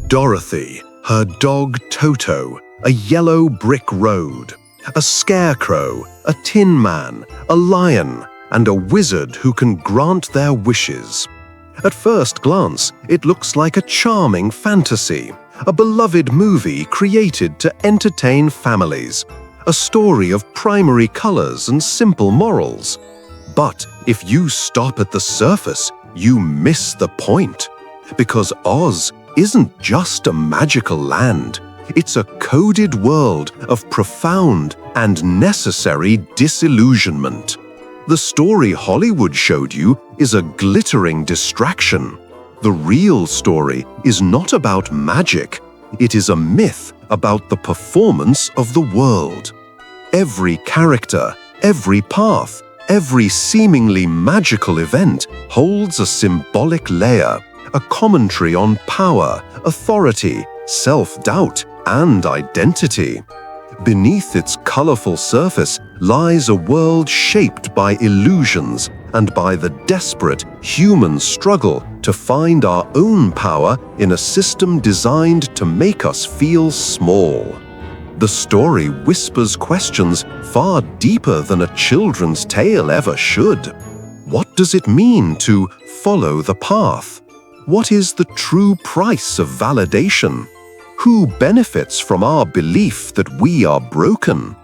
Dorothy, her dog Toto, a yellow brick road, a scarecrow, a tin man, a lion, and a wizard who can grant their wishes. At first glance, it looks like a charming fantasy, a beloved movie created to entertain families, a story of primary colors and simple morals. But if you stop at the surface, you miss the point. Because Oz isn't just a magical land. It's a coded world of profound and necessary disillusionment. The story Hollywood showed you is a glittering distraction. The real story is not about magic. It is a myth about the performance of the world. Every character, every path, every seemingly magical event holds a symbolic layer, a commentary on power, authority, self-doubt, and identity. Beneath its colorful surface lies a world shaped by illusions and by the desperate human struggle to find our own power in a system designed to make us feel small. The story whispers questions far deeper than a children's tale ever should. What does it mean to follow the path? What is the true price of validation? Who benefits from our belief that we are broken?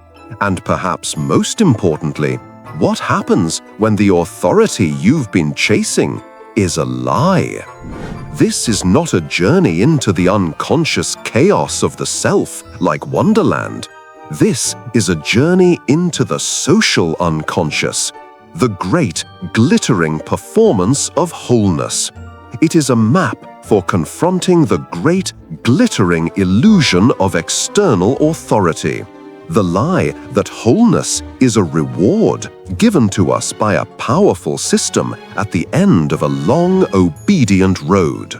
And perhaps most importantly, what happens when the authority you've been chasing is a lie? This is not a journey into the unconscious chaos of the self like Wonderland. This is a journey into the social unconscious, the great glittering performance of wholeness. It is a map for confronting the great glittering illusion of external authority. The lie that wholeness is a reward given to us by a powerful system at the end of a long, obedient road.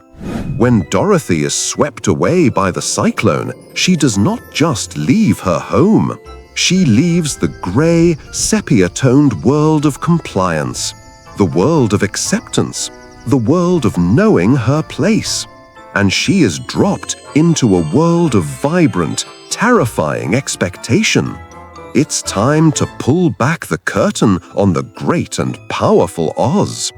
When Dorothy is swept away by the cyclone, she does not just leave her home. She leaves the gray, sepia-toned world of compliance, the world of acceptance, the world of knowing her place. And she is dropped into a world of vibrant, terrifying expectation. It's time to pull back the curtain on the great and powerful Oz.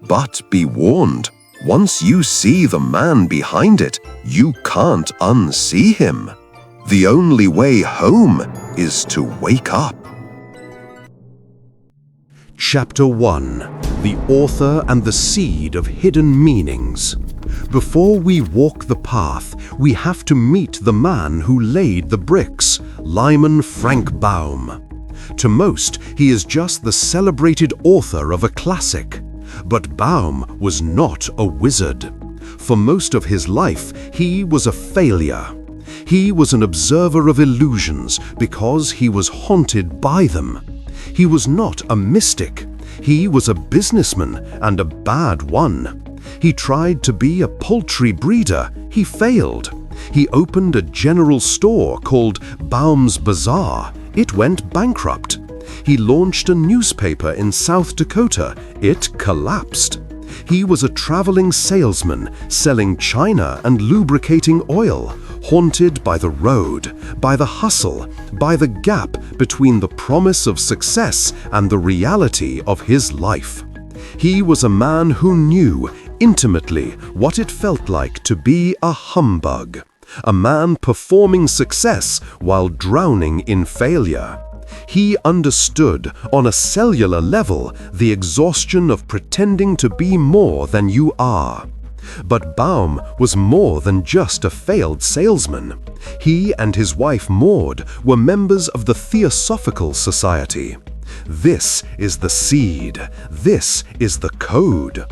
But be warned, once you see the man behind it, you can't unsee him. The only way home is to wake up. Chapter 1. The Author and the Seed of Hidden Meanings. Before we walk the path, we have to meet the man who laid the bricks, Lyman Frank Baum. To most, he is just the celebrated author of a classic. But Baum was not a wizard. For most of his life, he was a failure. He was an observer of illusions because he was haunted by them. He was not a mystic. He was a businessman, and a bad one. He tried to be a poultry breeder. He failed. He opened a general store called Baum's Bazaar. It went bankrupt. He launched a newspaper in South Dakota. It collapsed. He was a traveling salesman selling china and lubricating oil, haunted by the road, by the hustle, by the gap between the promise of success and the reality of his life. He was a man who knew intimately what it felt like to be a humbug, a man performing success while drowning in failure. He understood on a cellular level the exhaustion of pretending to be more than you are. But Baum was more than just a failed salesman. He and his wife Maud were members of the Theosophical Society. This is the seed. This is the code.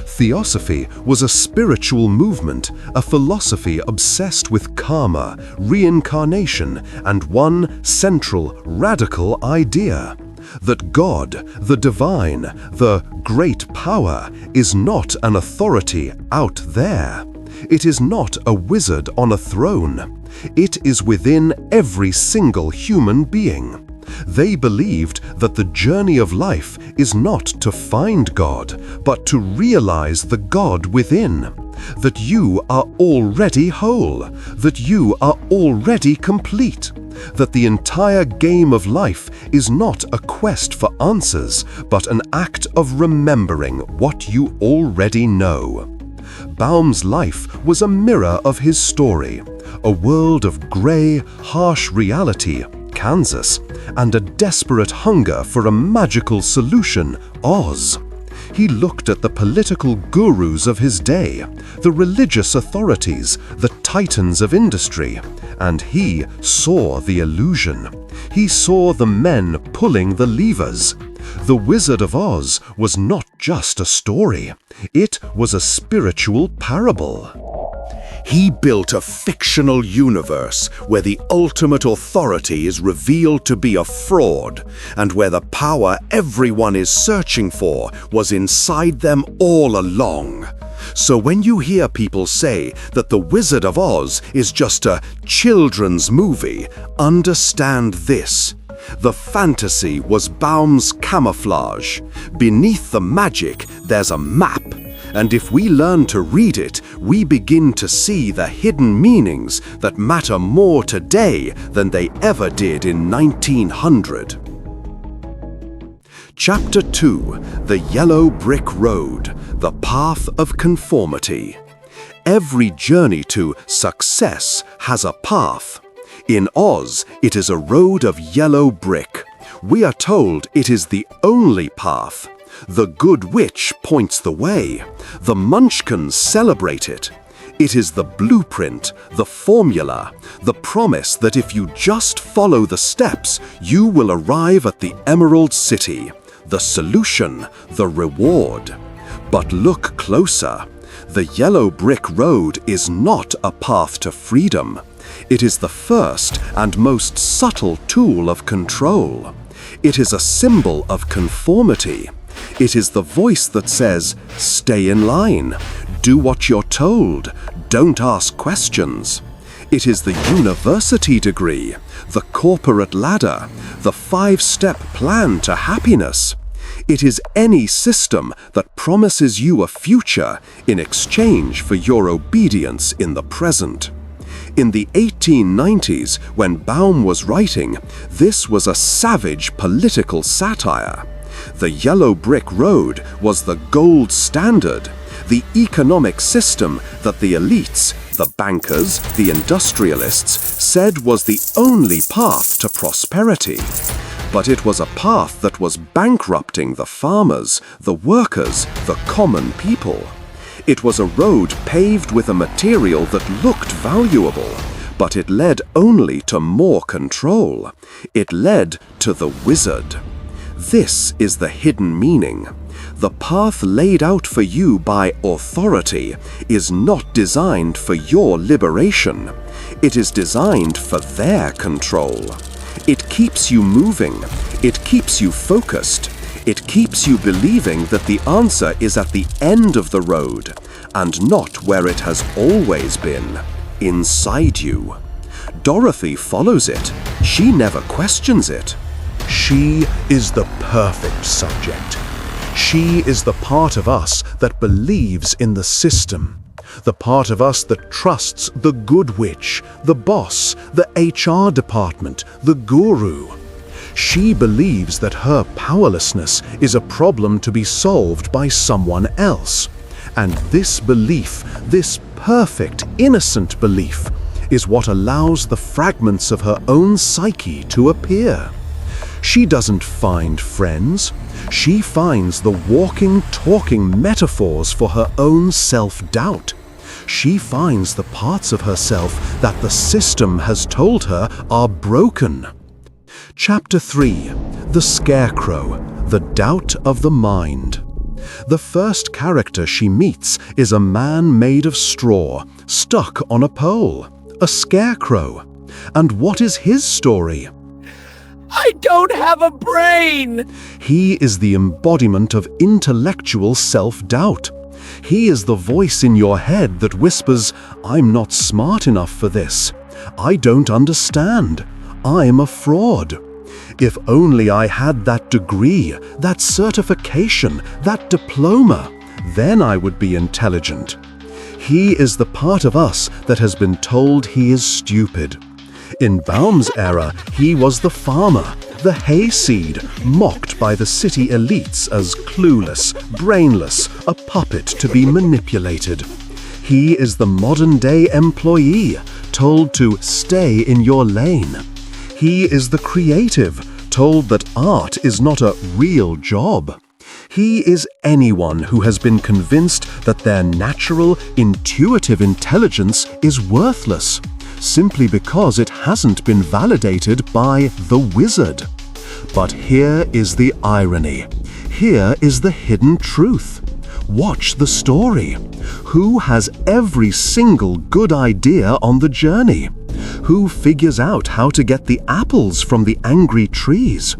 Theosophy was a spiritual movement, a philosophy obsessed with karma, reincarnation, and one central, radical idea: that God, the divine, the great power, is not an authority out there. It is not a wizard on a throne. It is within every single human being. They believed that the journey of life is not to find God, but to realize the God within. that you are already whole, that you are already complete, that the entire game of life is not a quest for answers, but an act of remembering what you already know. Baum's life was a mirror of his story, a world of gray, harsh reality, Kansas, and a desperate hunger for a magical solution, Oz. He looked at the political gurus of his day, the religious authorities, the titans of industry, and he saw the illusion. He saw the men pulling the levers. The Wizard of Oz was not just a story. It was a spiritual parable. He built a fictional universe where the ultimate authority is revealed to be a fraud, and where the power everyone is searching for was inside them all along. So when you hear people say that The Wizard of Oz is just a children's movie, understand this. The fantasy was Baum's camouflage. Beneath the magic, there's a map. And if we learn to read it, we begin to see the hidden meanings that matter more today than they ever did in 1900. Chapter 2: The Yellow Brick Road, the Path of Conformity. Every journey to success has a path. In Oz, it is a road of yellow brick. We are told it is the only path. The Good Witch points the way. The Munchkins celebrate it. It is the blueprint, the formula, the promise that if you just follow the steps, you will arrive at the Emerald City, the solution, the reward. But look closer. The yellow brick road is not a path to freedom. It is the first and most subtle tool of control. It is a symbol of conformity. It is the voice that says, stay in line, do what you're told, don't ask questions. It is the university degree, the corporate ladder, the 5-step plan to happiness. It is any system that promises you a future in exchange for your obedience in the present. In the 1890s, when Baum was writing, this was a savage political satire. The yellow brick road was the gold standard, the economic system that the elites, the bankers, the industrialists, said was the only path to prosperity. But it was a path that was bankrupting the farmers, the workers, the common people. It was a road paved with a material that looked valuable, but it led only to more control. It led to the wizard. This is the hidden meaning. The path laid out for you by authority is not designed for your liberation. It is designed for their control. It keeps you moving. It keeps you focused. It keeps you believing that the answer is at the end of the road, and not where it has always been, inside you. Dorothy follows it. She never questions it. She is the perfect subject. She is the part of us that believes in the system, the part of us that trusts the good witch, the boss, the HR department, the guru. She believes that her powerlessness is a problem to be solved by someone else. And this belief, this perfect, innocent belief, is what allows the fragments of her own psyche to appear. She doesn't find friends. She finds the walking, talking metaphors for her own self-doubt. She finds the parts of herself that the system has told her are broken. Chapter 3: The Scarecrow, the Doubt of the Mind. The first character she meets is a man made of straw, stuck on a pole, a scarecrow. And what is his story? I don't have a brain! He is the embodiment of intellectual self-doubt. He is the voice in your head that whispers, I'm not smart enough for this. I don't understand. I'm a fraud. If only I had that degree, that certification, that diploma, then I would be intelligent. He is the part of us that has been told he is stupid. In Baum's era, he was the farmer, the hayseed, mocked by the city elites as clueless, brainless, a puppet to be manipulated. He is the modern-day employee, told to stay in your lane. He is the creative, told that art is not a real job. He is anyone who has been convinced that their natural, intuitive intelligence is worthless, simply because it hasn't been validated by the wizard. But here is the irony. Here is the hidden truth. Watch the story. Who has every single good idea on the journey? Who figures out how to get the apples from the angry trees?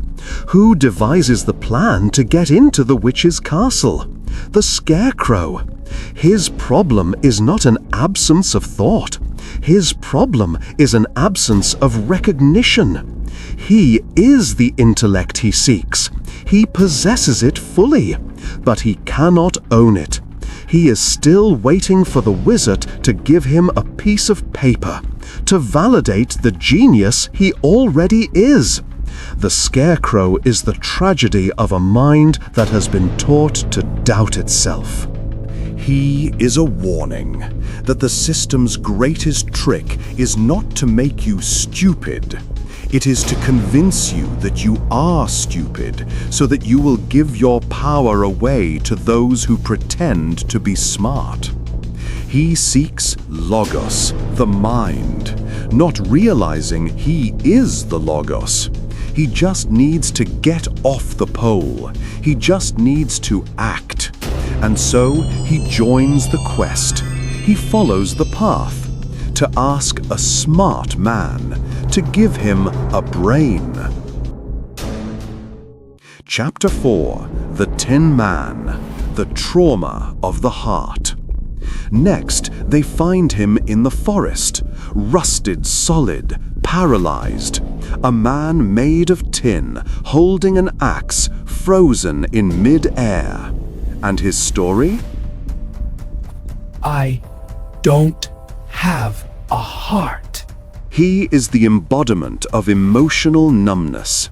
Who devises the plan to get into the witch's castle? The Scarecrow. His problem is not an absence of thought. His problem is an absence of recognition. He is the intellect he seeks. He possesses it fully, but he cannot own it. He is still waiting for the wizard to give him a piece of paper, to validate the genius he already is. The Scarecrow is the tragedy of a mind that has been taught to doubt itself. He is a warning that the system's greatest trick is not to make you stupid. It is to convince you that you are stupid, so that you will give your power away to those who pretend to be smart. He seeks logos, the mind, not realizing he is the logos. He just needs to get off the pole. He just needs to act. And so he joins the quest. He follows the path to ask a smart man to give him a brain. Chapter 4: The Tin Man, the Trauma of the Heart. Next, they find him in the forest, rusted solid, paralyzed. A man made of tin, holding an axe, frozen in mid-air. And his story? I don't have a heart. He is the embodiment of emotional numbness.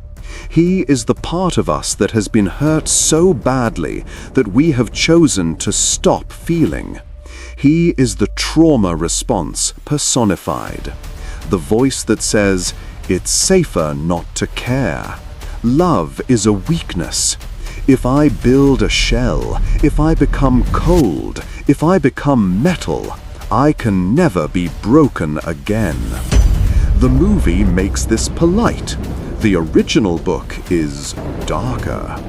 He is the part of us that has been hurt so badly that we have chosen to stop feeling. He is the trauma response personified. The voice that says, "It's safer not to care. Love is a weakness. If I build a shell, if I become cold, if I become metal, I can never be broken again." The movie makes this polite. The original book is darker.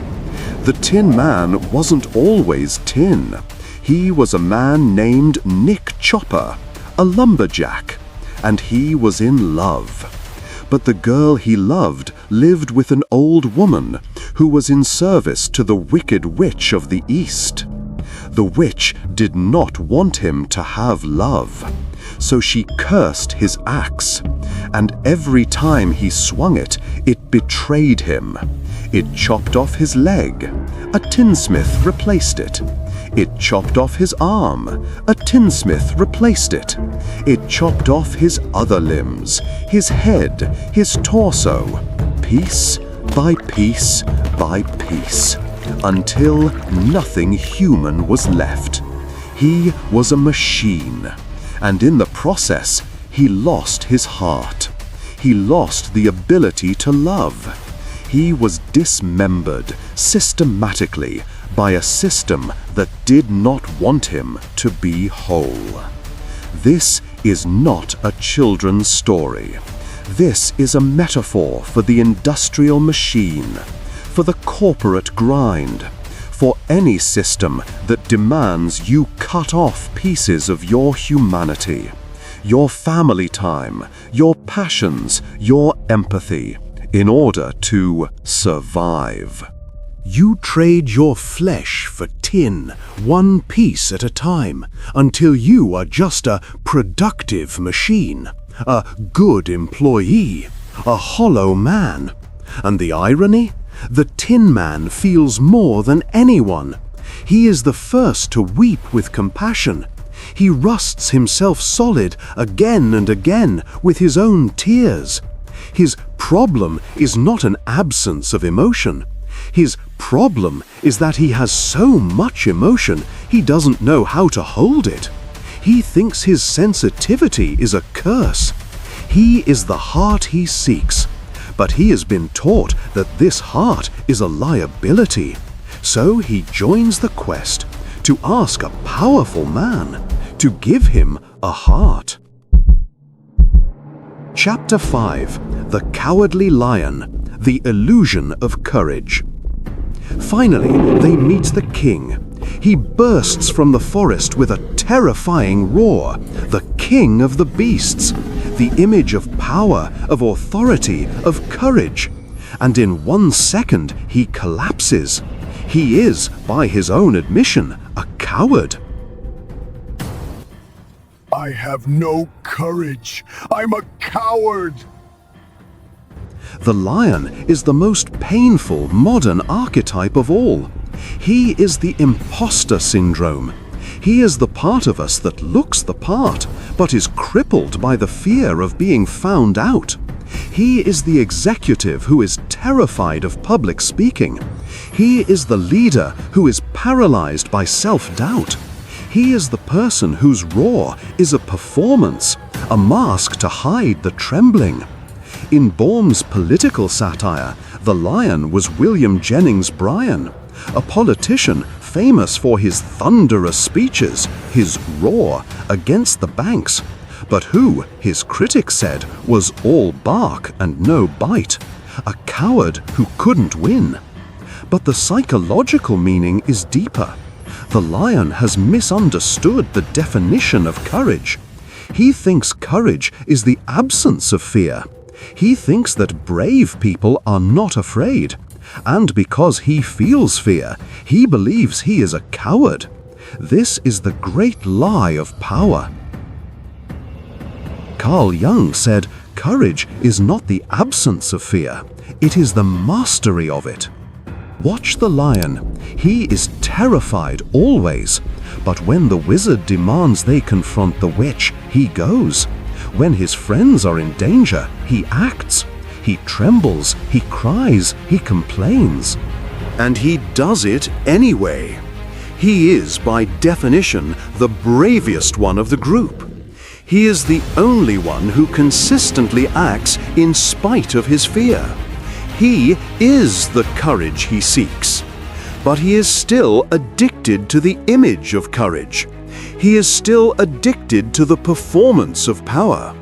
The Tin Man wasn't always tin. He was a man named Nick Chopper, a lumberjack, and he was in love. But the girl he loved lived with an old woman who was in service to the wicked witch of the East. The witch did not want him to have love, so she cursed his axe, and every time he swung it, it betrayed him. It chopped off his leg. A tinsmith replaced it. It chopped off his arm. A tinsmith replaced it. It chopped off his other limbs, his head, his torso, piece by piece by piece, until nothing human was left. He was a machine, and in the process, he lost his heart. He lost the ability to love. He was dismembered systematically by a system that did not want him to be whole. This is not a children's story. This is a metaphor for the industrial machine, for the corporate grind, for any system that demands you cut off pieces of your humanity, your family time, your passions, your empathy, in order to survive. You trade your flesh for tin, one piece at a time, until you are just a productive machine, a good employee, a hollow man. And the irony? The Tin Man feels more than anyone. He is the first to weep with compassion. He rusts himself solid again and again with his own tears. His problem is not an absence of emotion. His problem is that he has so much emotion, he doesn't know how to hold it. He thinks his sensitivity is a curse. He is the heart he seeks, but he has been taught that this heart is a liability. So he joins the quest to ask a powerful man to give him a heart. Chapter 5: The Cowardly Lion, the Illusion of Courage. Finally, they meet the king. He bursts from the forest with a terrifying roar, the king of the beasts, the image of power, of authority, of courage. And in 1 second, he collapses. He is, by his own admission, a coward. I have no courage. I'm a coward. The lion is the most painful modern archetype of all. He is the impostor syndrome. He is the part of us that looks the part, but is crippled by the fear of being found out. He is the executive who is terrified of public speaking. He is the leader who is paralyzed by self-doubt. He is the person whose roar is a performance, a mask to hide the trembling. In Baum's political satire, the lion was William Jennings Bryan, a politician famous for his thunderous speeches, his roar against the banks, but who, his critics said, was all bark and no bite, a coward who couldn't win. But the psychological meaning is deeper. The lion has misunderstood the definition of courage. He thinks courage is the absence of fear. He thinks that brave people are not afraid. And because he feels fear, he believes he is a coward. This is the great lie of power. Carl Jung said, courage is not the absence of fear, it is the mastery of it. Watch the lion. He is terrified always, but when the wizard demands they confront the witch, he goes. When his friends are in danger, he acts. He trembles, he cries, he complains. And he does it anyway. He is, by definition, the bravest one of the group. He is the only one who consistently acts in spite of his fear. He is the courage he seeks. But he is still addicted to the image of courage. He is still addicted to the performance of power.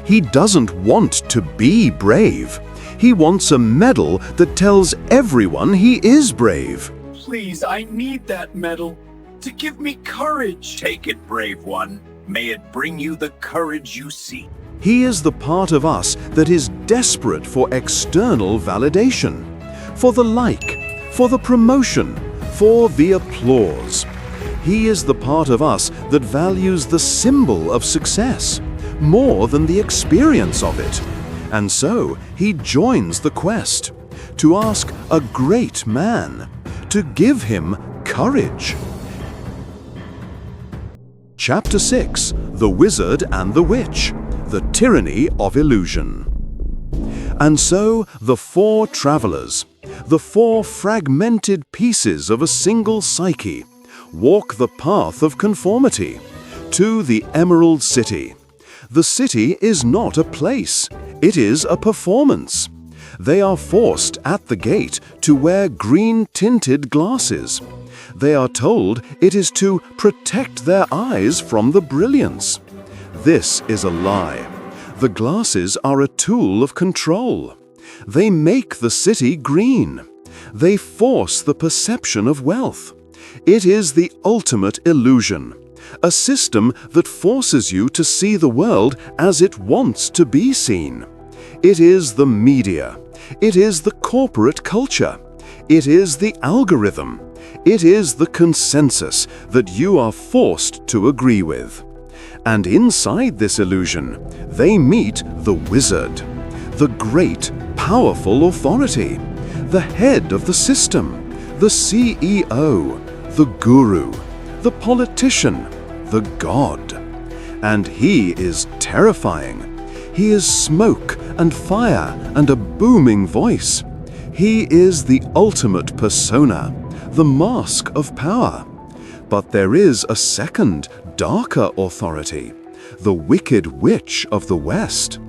He doesn't want to be brave. He wants a medal that tells everyone he is brave. Please, I need that medal to give me courage. Take it, brave one. May it bring you the courage you seek. He is the part of us that is desperate for external validation, for the like, for the promotion, for the applause. He is the part of us that values the symbol of success more than the experience of it. And so he joins the quest to ask a great man to give him courage. Chapter 6: The Wizard and the Witch, the Tyranny of Illusion. And so the four travelers, the four fragmented pieces of a single psyche, walk the path of conformity to the Emerald City. The city is not a place, it is a performance. They are forced at the gate to wear green-tinted glasses. They are told it is to protect their eyes from the brilliance. This is a lie. The glasses are a tool of control. They make the city green. They force the perception of wealth. It is the ultimate illusion, a system that forces you to see the world as it wants to be seen. It is the media. It is the corporate culture. It is the algorithm. It is the consensus that you are forced to agree with. And inside this illusion, they meet the wizard, the great, powerful authority, the head of the system, the CEO, the guru, the politician, the god. And he is terrifying. He is smoke and fire and a booming voice. He is the ultimate persona, the mask of power. But there is a second, darker authority, the Wicked Witch of the West.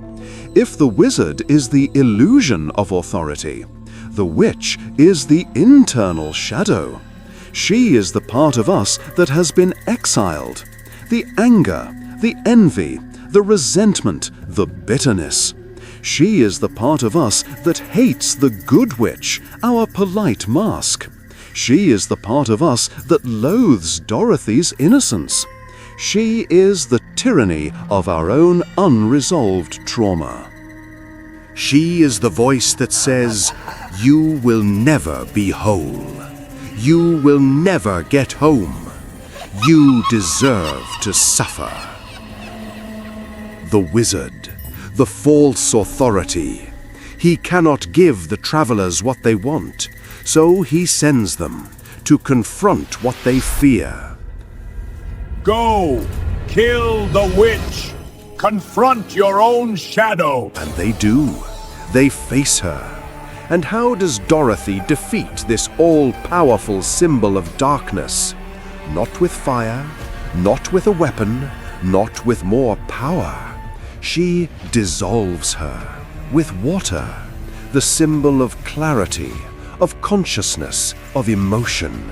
If the wizard is the illusion of authority, the witch is the internal shadow. She is the part of us that has been exiled. The anger, the envy, the resentment, the bitterness. She is the part of us that hates the good witch, our polite mask. She is the part of us that loathes Dorothy's innocence. She is the tyranny of our own unresolved trauma. She is the voice that says, "You will never be whole. You will never get home. You deserve to suffer." The wizard, the false authority. He cannot give the travelers what they want, so he sends them to confront what they fear. Go! Kill the witch! Confront your own shadow! And they do. They face her. And how does Dorothy defeat this all-powerful symbol of darkness? Not with fire, not with a weapon, not with more power. She dissolves her with water, the symbol of clarity, of consciousness, of emotion.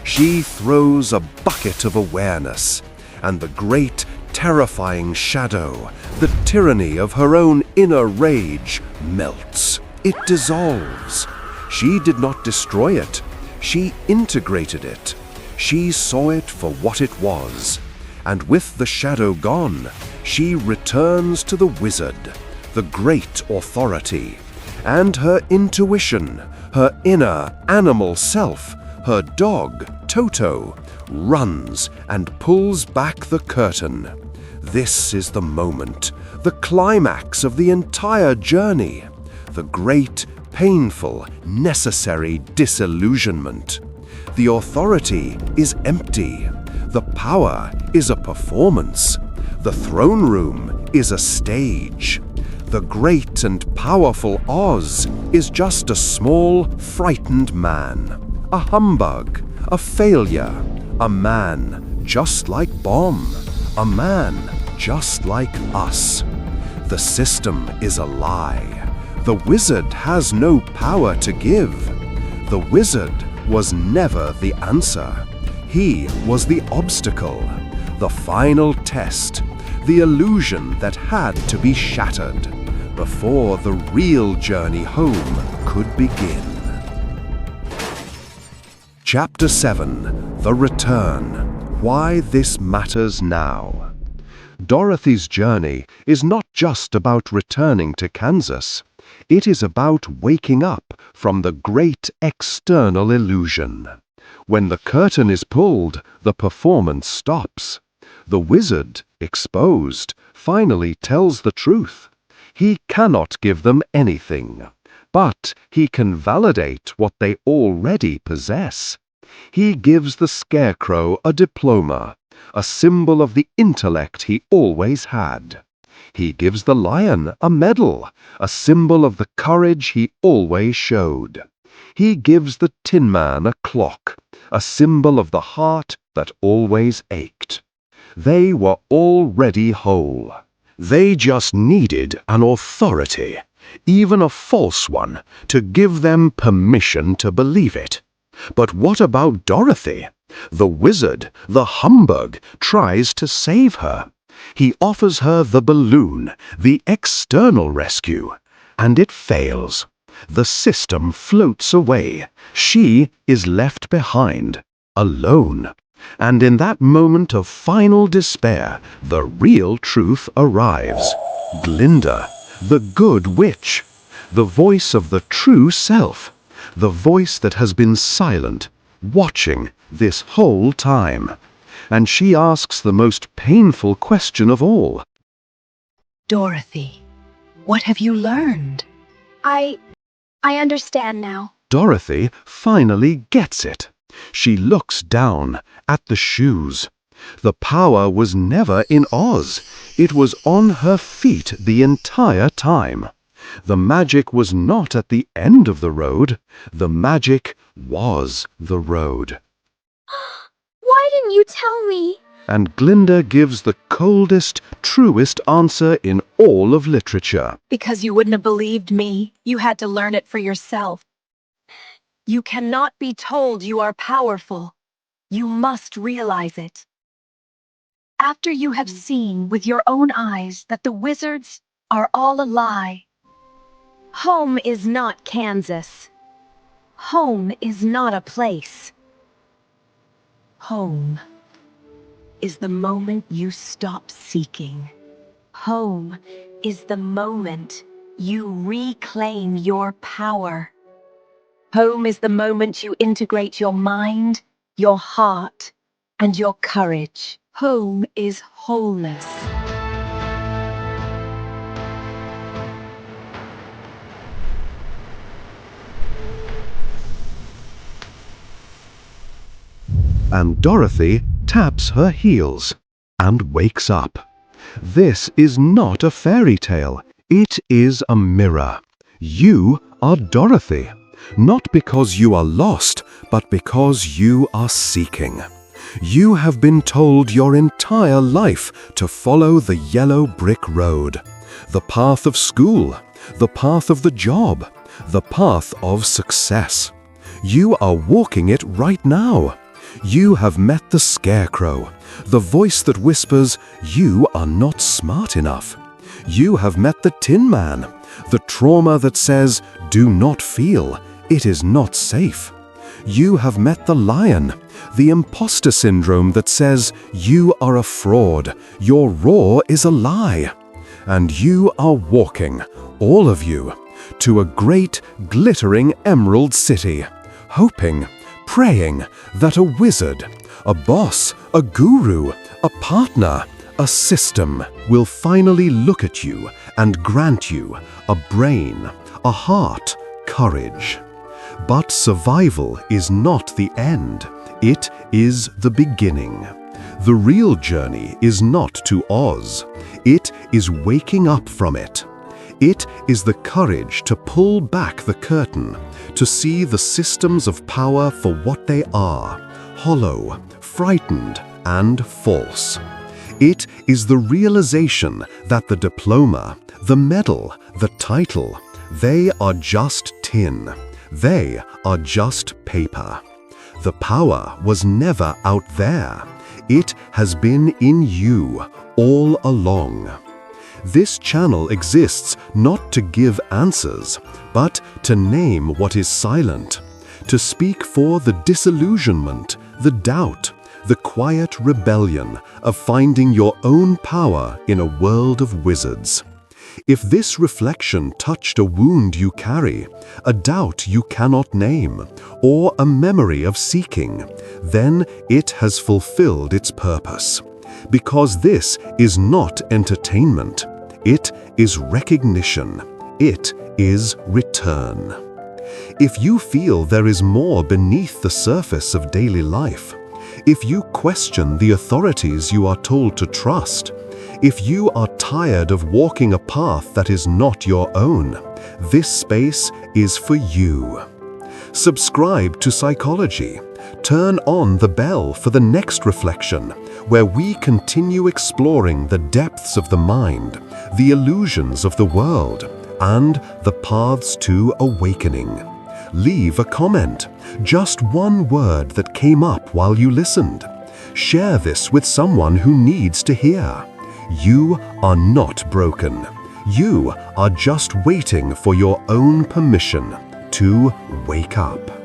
She throws a bucket of awareness, and the great, terrifying shadow, the tyranny of her own inner rage, melts. It dissolves. She did not destroy it. She integrated it. She saw it for what it was. And with the shadow gone, she returns to the wizard, the great authority, and her intuition, her inner animal self, her dog, Toto, runs and pulls back the curtain. This is the moment, the climax of the entire journey, the great, painful, necessary disillusionment. The authority is empty. The power is a performance. The throne room is a stage. The great and powerful Oz is just a small, frightened man, a humbug, a failure, a man just like Bomb, a man just like us. The system is a lie. The wizard has no power to give. The wizard was never the answer. He was the obstacle, the final test, the illusion that had to be shattered before the real journey home could begin. Chapter 7: The Return. Why this matters now. Dorothy's journey is not just about returning to Kansas. It is about waking up from the great external illusion. When the curtain is pulled, the performance stops. The wizard, exposed, finally tells the truth. He cannot give them anything, but he can validate what they already possess. He gives the Scarecrow a diploma, a symbol of the intellect he always had. He gives the Lion a medal, a symbol of the courage he always showed. He gives the Tin Man a clock, a symbol of the heart that always ached. They were already whole. They just needed an authority, even a false one, to give them permission to believe it. But what about Dorothy? The wizard, the humbug, tries to save her. He offers her the balloon, the external rescue, and it fails. The system floats away. She is left behind, alone. And in that moment of final despair, the real truth arrives. Glinda, the good witch, the voice of the true self, the voice that has been silent, watching this whole time. And she asks the most painful question of all. Dorothy, what have you learned? I understand now. Dorothy finally gets it. She looks down at the shoes. The power was never in Oz. It was on her feet the entire time. The magic was not at the end of the road. The magic was the road. Why didn't you tell me? And Glinda gives the coldest, truest answer in all of literature. Because you wouldn't have believed me. You had to learn it for yourself. You cannot be told you are powerful. You must realize it. After you have seen with your own eyes that the wizards are all a lie. Home is not Kansas. Home is not a place. Home is the moment you stop seeking. Home is the moment you reclaim your power. Home is the moment you integrate your mind, your heart, and your courage. Home is wholeness. And Dorothy taps her heels and wakes up. This is not a fairy tale. It is a mirror. You are Dorothy, not because you are lost, but because you are seeking. You have been told your entire life to follow the yellow brick road, the path of school, the path of the job, the path of success. You are walking it right now. You have met the Scarecrow, the voice that whispers, "You are not smart enough." You have met the Tin Man, the trauma that says, "Do not feel, it is not safe." You have met the Lion, the impostor syndrome that says, "You are a fraud, your roar is a lie." And you are walking, all of you, to a great, glittering emerald city, hoping, praying that a wizard, a boss, a guru, a partner, a system will finally look at you and grant you a brain, a heart, courage. But survival is not the end. It is the beginning. The real journey is not to Oz. It is waking up from it. It is the courage to pull back the curtain, to see the systems of power for what they are, hollow, frightened, and false. It is the realization that the diploma, the medal, the title, they are just tin. They are just paper. The power was never out there. It has been in you all along. This channel exists not to give answers, but to name what is silent, to speak for the disillusionment, the doubt, the quiet rebellion of finding your own power in a world of wizards. If this reflection touched a wound you carry, a doubt you cannot name, or a memory of seeking, then it has fulfilled its purpose. Because this is not entertainment. It is recognition. It is return. If you feel there is more beneath the surface of daily life, if you question the authorities you are told to trust, if you are tired of walking a path that is not your own, this space is for you. Subscribe to Psikelogy. Turn on the bell for the next reflection, where we continue exploring the depths of the mind, the illusions of the world, and the paths to awakening. Leave a comment, just one word that came up while you listened. Share this with someone who needs to hear. You are not broken. You are just waiting for your own permission to wake up.